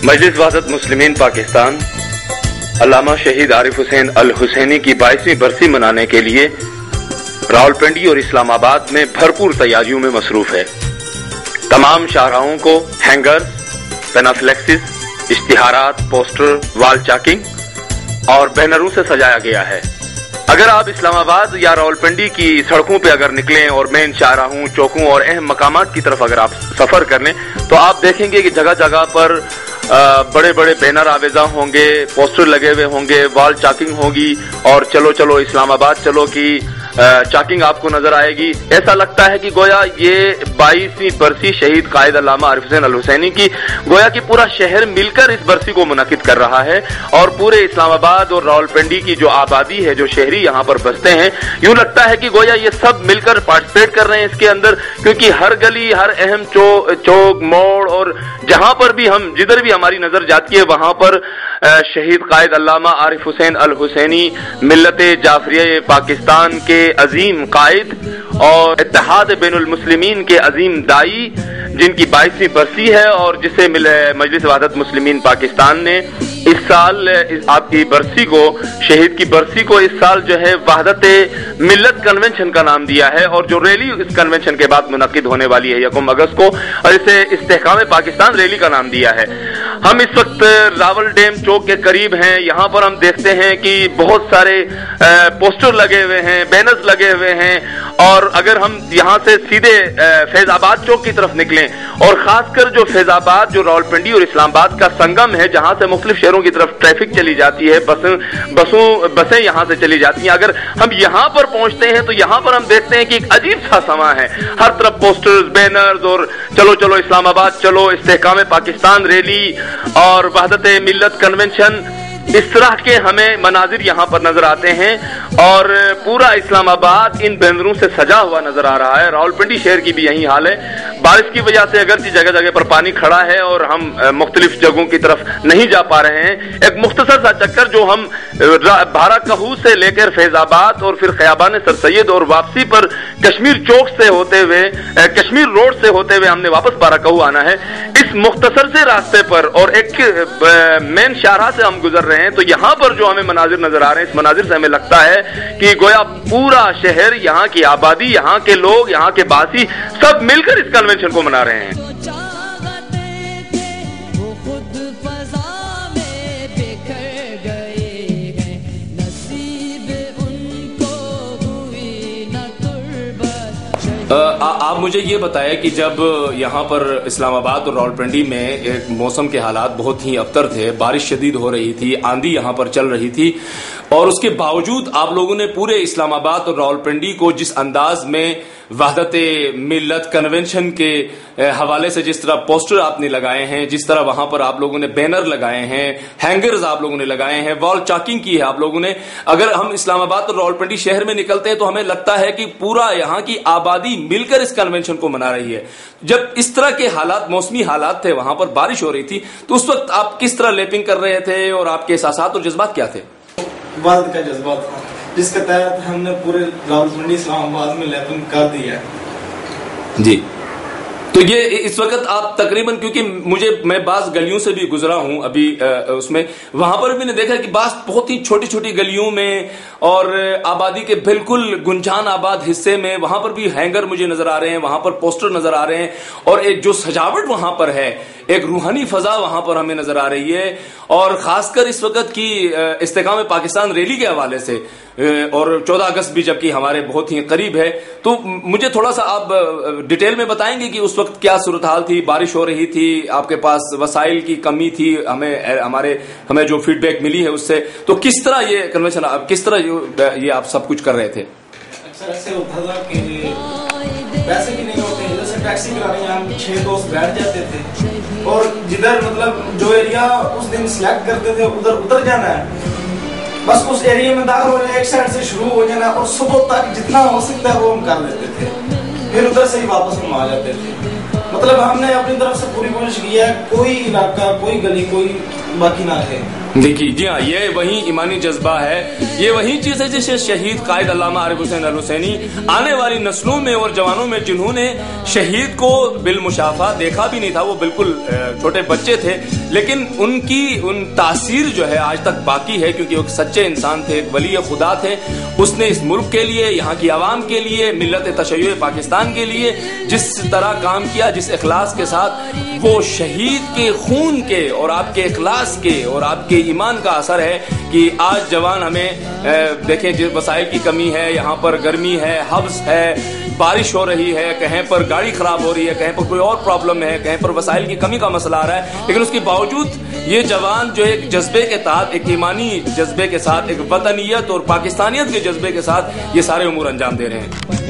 मजलिस वहदत मुस्लिमीन पाकिस्तान अल्लामा शहीद आरिफ हुसैन अल हुसैनी की 22वीं बरसी मनाने के लिए रावलपिंडी और इस्लामाबाद में भरपूर तैयारियों में मसरूफ है। तमाम शाहराहों को हैंगर, पेनाफ्लेक्सिस, इश्तिहारात, पोस्टर, वाल चाकिंग और बैनरों से सजाया गया है। अगर आप इस्लामाबाद या रावलपिंडी की सड़कों पे अगर निकलें और मेन शाहराहों, चौकों और अहम मकामात की तरफ अगर आप सफर कर लें तो आप देखेंगे कि जगह जगह पर बड़े बड़े बैनर आवेजा होंगे, पोस्टर लगे हुए होंगे, वाल चाकिंग होगी और चलो चलो इस्लामाबाद चलो की चाकिंग आपको नजर आएगी। ऐसा लगता है कि गोया ये 22वीं बरसी शहीद कायद अल्लामा आरिफ हुसैन अल हुसैनी की गोया कि पूरा शहर मिलकर इस बरसी को मुनक्किद कर रहा है और पूरे इस्लामाबाद और रावलपिंडी की जो आबादी है, जो शहरी यहाँ पर बसते हैं, यूं लगता है कि गोया ये सब मिलकर पार्टिसिपेट कर रहे हैं इसके अंदर, क्योंकि हर गली, हर अहम चौक मोड़ और जहां पर भी हम जिधर भी हमारी नजर जाती है वहां पर शहीद कायद अल्लामा आरिफ हुसैन अल हुसैनी मिल्लत जाफरिया पाकिस्तान के अजीम कायद और इत्तेहाद बैनुल मुस्लिमीन के अजीम दाई, जिनकी 22वीं बरसी है और जिसे मजलिस वहदत मुस्लिमीन पाकिस्तान ने इस साल आपकी बरसी को, शहीद की बरसी को इस साल जो है वहदत मिल्लत कन्वेंशन का नाम दिया है और जो रैली इस कन्वेंशन के बाद मुनक्किद होने वाली है 1 अगस्त को, और इसे इस्तेहकाम पाकिस्तान रैली का नाम दिया है। हम इस वक्त रावल डैम चौक के करीब हैं। यहाँ पर हम देखते हैं कि बहुत सारे पोस्टर लगे हुए हैं, बैनर्स लगे हुए हैं और अगर हम यहाँ से सीधे फैजाबाद चौक की तरफ निकलें और खासकर जो फैजाबाद, जो रावलपिंडी और इस्लामाबाद का संगम है, जहां से मुख्तलिफ शहरों की तरफ ट्रैफिक चली जाती है, बसें यहां से चली जाती हैं, अगर हम यहां पर पहुंचते हैं तो यहां पर हम देखते हैं कि एक अजीब सा समा है। हर तरफ पोस्टर्स, बैनर्स और चलो चलो इस्लामाबाद चलो, इस्तेहकाम पाकिस्तान रैली और वहदत मिल्लत कन्वेंशन, इस तरह के हमें मनाजिर यहाँ पर नजर आते हैं और पूरा इस्लामाबाद इन बैनरों से सजा हुआ नजर आ रहा है। रावलपिंडी शहर की भी यही हाल है। बारिश की वजह से अगरचे जगह जगह पर पानी खड़ा है और हम मुख्तलिफ जगहों की तरफ नहीं जा पा रहे हैं। एक मुख्तसर सा चक्कर जो हम भारा कहू से लेकर फैजाबाद और फिर खयाबान सर सैयद और वापसी पर कश्मीर चौक से होते हुए, कश्मीर रोड से होते हुए हमने वापस भारा कहू आना है। इस मुख्तसर से रास्ते पर और एक मेन शाहराह से हम गुजर रहे हैं तो यहाँ पर जो हमें मनाजिर नजर आ रहे हैं, इस मनाजिर से हमें लगता है कि गोया पूरा शहर, यहाँ की आबादी, यहाँ के लोग, यहाँ के बासी सब मिलकर इस कन्वेंशन को मना रहे हैं। आप मुझे ये बताएं कि जब यहाँ पर इस्लामाबाद और रावलपिंडी में एक मौसम के हालात बहुत ही अबतर थे, बारिश शदीद हो रही थी, आंधी यहाँ पर चल रही थी और उसके बावजूद आप लोगों ने पूरे इस्लामाबाद और रावलपिंडी को जिस अंदाज में वहदत मिल्लत कन्वेंशन के हवाले से जिस तरह पोस्टर आपने लगाए हैं, जिस तरह वहां पर आप लोगों ने बैनर लगाए हैं, हैंगर्स आप लोगों ने लगाए हैं, वॉल चाकिंग की है आप लोगों ने, अगर हम इस्लामाबाद और रावलपिंडी शहर में निकलते हैं तो हमें लगता है कि पूरा यहाँ की आबादी मिलकर इस कन्वेंशन को मना रही है। जब इस तरह के हालात, मौसमी हालात थे, वहां पर बारिश हो रही थी, तो उस वक्त आप किस तरह लैपिंग कर रहे थे और आपके एहसासात और जज्बात क्या थे? इबादत का जज्बा था जिसके तहत हमने पूरे रावलपिंडी इस्लामाबाद में लैपिंग कर दी है जी। तो ये इस वक्त आप तकरीबन, क्योंकि मैं बास गलियों से भी गुजरा हूं अभी उसमें, वहां पर भी ने देखा कि बास बहुत ही छोटी छोटी गलियों में और आबादी के बिल्कुल गुंजान आबाद हिस्से में वहां पर भी हैंगर मुझे नजर आ रहे हैं, वहां पर पोस्टर नजर आ रहे हैं और एक जो सजावट वहां पर है, एक रूहानी फजा वहां पर हमें नजर आ रही है। और खासकर इस वक्त की इस्तेकाम पाकिस्तान रैली के हवाले से और 14 अगस्त भी जबकि हमारे बहुत ही करीब है, तो मुझे थोड़ा सा आप डिटेल में बताएंगे कि उस वक्त क्या सूरत हाल थी, बारिश हो रही थी, आपके पास वसाइल की कमी थी, हमें जो फीडबैक मिली है उससे, तो किस तरह ये कन्वेंशन, किस तरह ये आप सब कुछ कर रहे थे? अक्सर ऐसे होता था कि पैसे भी नहीं होते, जैसे टैक्सी कराने हम 6 दोस्त बैठ जाते थे और जिधर मतलब जो एरिया उस दिन सिलेक्ट करते थे उधर उतर जाना है, बस उस एरिया में दाखिल हो जाना, एक साइड से शुरू हो जाना और सुबह तक जितना हो सकता है वो हम कर लेते थे, फिर उधर से ही वापस हम आ जाते थे। मतलब हमने अपनी तरफ से पूरी कोशिश की है, कोई इलाका, कोई गली, कोई बाकी ना रहे। देखिए जी हाँ, ये वही ईमानी जज्बा है, ये वही चीज है जिसे शहीद कायद अल्लामा आरिफ हुसैन अल हुसैनी आने वाली नस्लों में और जवानों में जिन्होंने शहीद को बिलमुशाफा देखा भी नहीं था, वो बिल्कुल छोटे बच्चे थे, लेकिन उनकी उन तासीर जो है आज तक बाकी है, क्योंकि वो एक सच्चे इंसान थे, एक वली खुदा थे। उसने इस मुल्क के लिए, यहाँ की आवाम के लिए, मिल्लत तशय्युअ पाकिस्तान के लिए जिस तरह काम किया, जिस इखलास के साथ, वो शहीद के खून के और आपके इखलास के और आपके ईमान का असर है कि आज जवान हमें देखें, जिस वसाइल की कमी है, यहाँ पर गर्मी है, हब्स है, बारिश हो रही है, कहीं पर गाड़ी खराब हो रही है, कहीं पर कोई और प्रॉब्लम है, कहीं पर वसाइल की कमी का मसला आ रहा है, लेकिन उसके बावजूद ये जवान जो एक जज्बे के तहत, एक ईमानी जज्बे के साथ, एक वतनियत और पाकिस्तानियत के जज्बे के साथ ये सारे उमूर अंजाम दे रहे हैं।